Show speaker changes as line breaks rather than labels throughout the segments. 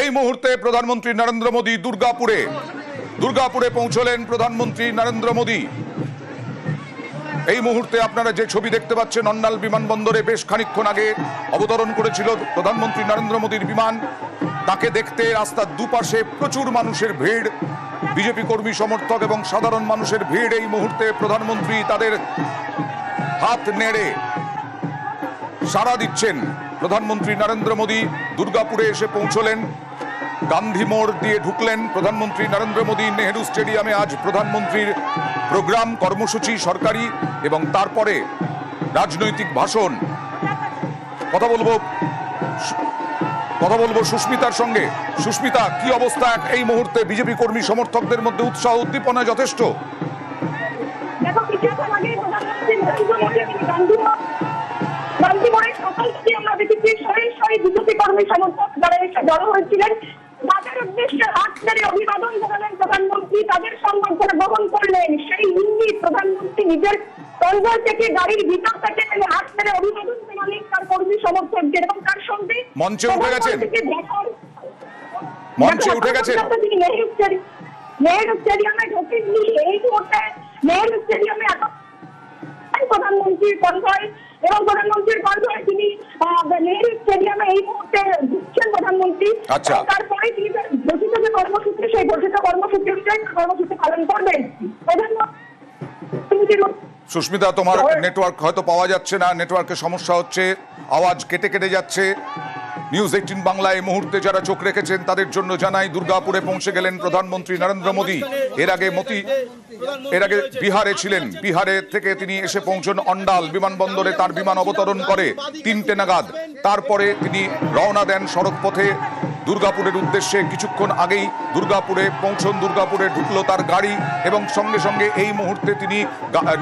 এই মুহূর্তে প্রধানমন্ত্রী নরেন্দ্র মোদী দুর্গাপুরে পৌঁছলেন প্রধানমন্ত্রী নরেন্দ্র মোদী। এই মুহূর্তে আপনারা যে ছবি দেখতে পাচ্ছেন, অন্নাল বিমানবন্দরে বেশ খানিকক্ষণ আগে অবতরণ করেছিল প্রধানমন্ত্রী নরেন্দ্র মোদীর বিমান। তাকে দেখতে রাস্তার দুপাশে প্রচুর মানুষের ভিড়, বিজেপি কর্মী সমর্থক এবং সাধারণ মানুষের ভিড়। এই মুহূর্তে প্রধানমন্ত্রী তাদের হাত নেড়ে সাড়া দিচ্ছেন। প্রধানমন্ত্রী নরেন্দ্র মোদী দুর্গাপুরে এসে পৌঁছলেন, গান্ধী মোড় দিয়ে ঢুকলেন প্রধানমন্ত্রী নরেন্দ্র মোদী। নেহেরু স্টেডিয়ামে আজ প্রধানমন্ত্রীর প্রোগ্রাম, কর্মসূচি সরকারি, এবং তারপরে রাজনৈতিক ভাষণ। কথা বলবো সুস্মিতার সঙ্গে। সুস্মিতা, কি অবস্থা এই মুহূর্তে? বিজেপি কর্মী সমর্থকদের মধ্যে উৎসাহ উদ্দীপনা যথেষ্ট।
সকাল থেকে আমরা দেখেছি বিজেপি কর্মী সমর্থক যারা এসে জড়ো হয়েছিলেন, তাদের উদ্দেশ্যে হাত নেড়ে অভিবাদন জানালেন প্রধানমন্ত্রী, তাদের সংবর্ধনা গ্রহণ করলেন। সেই ইঙ্গিত প্রধানমন্ত্রী নিজের কনভয় থেকে গাড়ির ভিতর থেকে হাত নেড়ে অভিবাদন জানালেন তার কর্মী সমর্থকদের, এবং তার সঙ্গে
মঞ্চে উঠে গেছেন।
নেহেরু স্টেডিয়ামে ঢোকেননি। এই মুহূর্তে নেহেরু স্টেডিয়ামে প্রধানমন্ত্রীর কনভয় এবং প্রধানমন্ত্রীর কনভয় তিনি নেহেরু স্টেডিয়ামে এই মুহূর্তে ঢুকছেন প্রধানমন্ত্রী। তারপরে তিনি ঘোষিত যে কর্মসূচি, সেই ঘোষিত কর্মসূচি অনুযায়ী কর্মসূচি পালন করবেন প্রধানমন্ত্রী।
সুস্মিতা, তোমার নেটওয়ার্ক হয়তো পাওয়া যাচ্ছে না, নেটওয়ার্কের সমস্যা হচ্ছে, আওয়াজ কেটে যাচ্ছে। নিউজ 18 বাংলা এই মুহূর্তে যারা চোখ রেখেছেন তাদের জন্য জানাই, দুর্গাপুরে পৌঁছে গেলেন প্রধানমন্ত্রী নরেন্দ্র মোদী। এর আগে বিহারে ছিলেন, বিহারে থেকে তিনি এসে পৌঁছন অন্ডাল বিমানবন্দরে। তার বিমান অবতরণ করে 3টে নাগাদ। তারপরে তিনি রওনা দেন সড়ক পথে দুর্গাপুরের উদ্দেশ্যে। কিছুক্ষণ আগেই দুর্গাপুরে দুর্গাপুরে ঢুকলো তার গাড়ি, এবং সঙ্গে সঙ্গে এই মুহূর্তে তিনি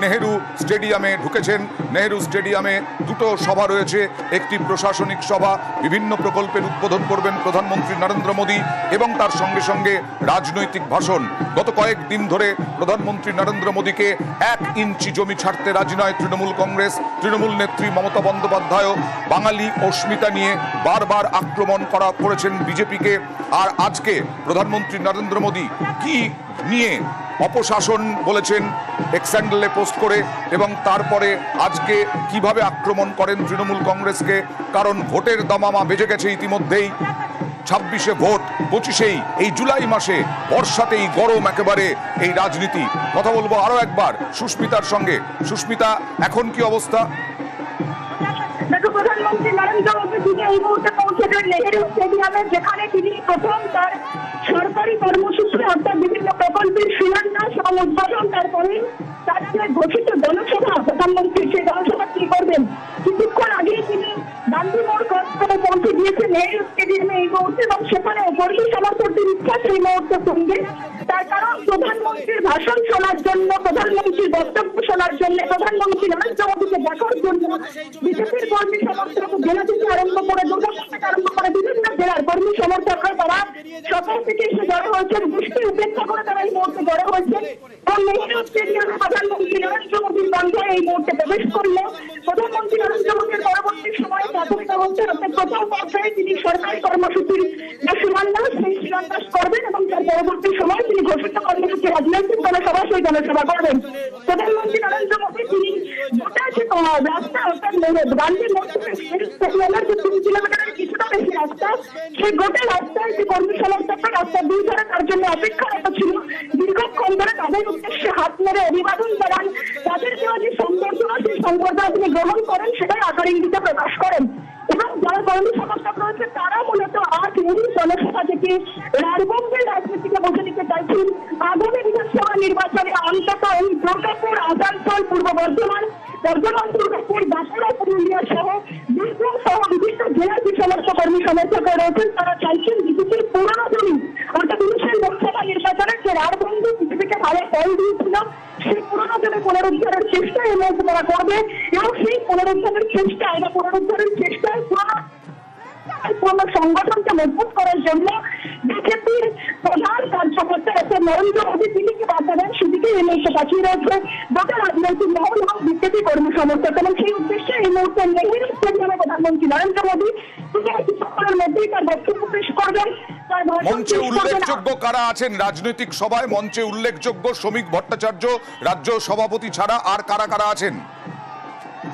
নেহেরু স্টেডিয়ামে ঢুকেছেন। নেহেরু স্টেডিয়ামে দুটো সভা রয়েছে, একটি প্রশাসনিক সভা, বিভিন্ন প্রকল্পের উদ্বোধন করবেন প্রধানমন্ত্রী নরেন্দ্র মোদী, এবং তার সঙ্গে সঙ্গে রাজনৈতিক ভাষণ। গত কয়েকদিন ধরে প্রধানমন্ত্রী নরেন্দ্র মোদীকে 1 ইঞ্চি জমি ছাড়তে রাজি নয় তৃণমূল কংগ্রেস। তৃণমূল নেত্রী মমতা বন্দ্যোপাধ্যায়ও বাঙালি অস্মিতা নিয়ে বারবার আক্রমণ করেছেন বিজেপিকে। আর আজকে প্রধানমন্ত্রী নরেন্দ্র মোদী কি নিয়ে অপশাসন বলেছেন এক্স হ্যান্ডেলে পোস্ট করে, এবং তারপরে আজকে কিভাবে আক্রমণ করেন তৃণমূল কংগ্রেসকে। কারণ ভোটের দামামা বেজে গেছে ইতিমধ্যেই। 26শে ভোট, 25শেই এই জুলাই মাসে, বর্ষাতেই গরম একেবারে এই রাজনীতি। কথা বলবো আরো একবার সুস্মিতার সঙ্গে। সুস্মিতা, এখন কি অবস্থা?
প্রধানমন্ত্রী নরেন্দ্র মোদী তিনি এই মুহূর্তে পৌঁছেছেন নেহেরু স্টেডিয়ামে, যেখানে তিনি প্রথম তার সরকারি কর্মসূচি অর্থাৎ বিভিন্ন প্রকল্পের শিলান্যাস এবং উদ্বোধন, তারপরে তাদের ঘোষিত জনসভা, প্রধানমন্ত্রী সেই জনসভা কি করবেন। কিছুক্ষণ আগে তিনি গান্ধী মোড় ক্রস করে পৌঁছে দিয়েছেন নেহেরু স্টেডিয়ামে এই মুহূর্তে, এবং সেখানে কর্মী সমর্থকদের ইচ্ছা সেই মুহূর্তে সঙ্গে। তার কারণ প্রধানমন্ত্রীর ভাষণ শোনার জন্য, প্রধানমন্ত্রীর বক্তব্য শোনার জন্য, প্রধানমন্ত্রী নরেন্দ্র মোদীকে দেখার জন্য বিজেপির কর্মী সমর্থক জেলা থেকে আরম্ভ করে দুর্গাপুর থেকে আরম্ভ করে বিভিন্ন জেলার কর্মী সমর্থকরা তারা সকাল থেকে এসে জড়ো হয়েছেন। বৃষ্টি উপেক্ষা করে তারা এই মুহূর্তে জড়ো হয়েছেন, এবং নেহেরু স্টেডিয়ামে প্রধানমন্ত্রী নরেন্দ্র মোদীর কনভয় এই মুহূর্তে প্রবেশ করল। প্রধানমন্ত্রী নরেন্দ্র মোদীর পরবর্তী সময়ে প্রাথমিক অবস্থায় অর্থাৎ প্রথম পর্যায়ে তিনি সরকারি কর্মসূচির যে শিলান্যাস, সেই শিলান্যাস করবেন, এবং তার পরবর্তী সময় তিনি ঘোষিত কর্মসূচি রাজনৈতিক জনসভা, সেই জনসভা করবেন। প্রধানমন্ত্রী নরেন্দ্র মোদী তিনি গোটা যে রাস্তা অর্থাৎ গান্ধী মোড় থেকে স্টেডিয়ামের যে 3 কিলোমিটারের কিছুটা বেশি রাস্তা, সেই গোটা রাস্তায় যে কর্মী সমর্থকরা রাস্তার দুই ধারে তার জন্য অপেক্ষারত ছিল। দীর্ঘক্ষণ ধরে তাদের উদ্দেশ্যে হাত নেড়ে অভিবাদন জানান, তাদের দেওয়া যে সংবর্ধনা, সেই সংবর্ধনা তিনি গ্রহণ করেন, সেটাই আকার ইঙ্গিতে প্রকাশ করেন। এবং যারা কর্মী সমর্থক রয়েছে তারা মূলত আজ এই জনসভা থেকে রাজবঙ্গের রাজনীতিকে বসে নিতে চাইছেন। আগামী বিধানসভা নির্বাচনে অন্তত এই দুর্গাপুর, আসানসোল, পূর্ব বর্ধমান, দুর্গাপুর, বাঁকুড়া, পুরুলিয়া সহ বীরভূম সহ বিভিন্ন জেলার যে সমস্ত কর্মী সমর্থকরা রয়েছেন তারা চাইছেন বিজেপির পুরনো জমি অর্থাৎ 19 লোকসভা নির্বাচনের যে রাজবঙ্গ বিজেপিকে ভালো ফল দিয়েছিল, সেই পুরনো জমি পুনরুদ্ধারের চেষ্টা এই মুহূর্তে তারা করবে, এবং সেই পুনরুদ্ধারের চেষ্টায় পুরনো সংগঠনকে মজবুত করার জন্য বিজেপির প্রধান করতে হচ্ছে নরেন্দ্র মোদী তিনি কি বার্তা দেন সেদিকে এই মুহূর্তে তাকিয়ে রয়েছে গোটা রাজনৈতিক মহল এবং বিজেপি কর্মী সমর্থক এবং সেই উদ্দেশ্যে এই মুহূর্তে নেহেরু স্টেডিয়ামে প্রধানমন্ত্রী নরেন্দ্র মোদী তিনি কিছুক্ষণের মধ্যেই তার বক্তব্য পেশ করবেন। তার ভাষণ
মঞ্চে
পেশ করবেন।
উল্লেখযোগ্য কারা আছেন রাজনৈতিক সভায়? মঞ্চে উল্লেখযোগ্য শ্রমিক ভট্টাচার্য রাজ্য সভাপতি ছাড়া আর কারা কারা আছেন?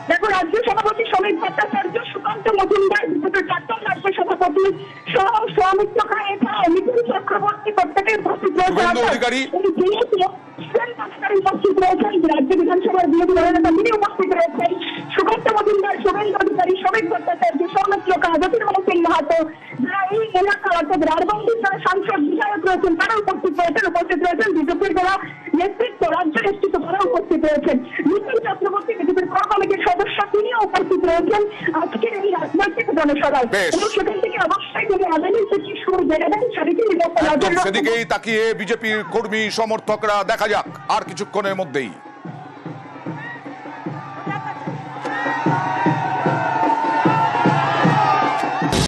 দেখো, রাজ্য সভাপতি শ্রমিক ভট্টাচার্য, সুকান্ত মজুমদার, বিজেপির প্রাক্তন রাজ্য সভাপতি সহ সৌমিত্র খান, এছাড়াও মিথুন চক্রবর্তী প্রত্যেকে উপস্থিত
শুভেন্দু
রয়েছেন।
অধিকারী?
উপস্থিত রয়েছেন রাজ্য বিধানসভার বিরোধী দলনেতা, তিনি উপস্থিত রয়েছেন। সুকান্ত মজুমদার, শুভেন্দু অধিকারী, শ্রমিক ভট্টাচার্য, সৌমিত্র খান, জ্যোতির্ময় সিং মাহাতো, যারা এই এলাকা অর্থাৎ রাঢ়বঙ্গের যারা সাংসদ বিধায়ক রয়েছেন তারা উপস্থিত রয়েছেন। উপস্থিত রয়েছেন বিজেপির যারা নেতৃত্ব, রাজ্য নেতৃত্ব তারা উপস্থিত রয়েছেন। মিথুন চক্রবর্তী বিজেপির কোর কমিটির সদস্য, তিনিও উপস্থিত রয়েছেন আজকের এই রাজনৈতিক জনসভায়।
বেশ।
এবং সেখান থেকে অবশ্যই তিনি আগামী থেকে সুর বেড়ে দেন সেদিকে
একদম সেদিকেই তাকিয়ে বিজেপির কর্মী সমর্থকরা, দেখা যাক আর কিছুক্ষণের মধ্যেই।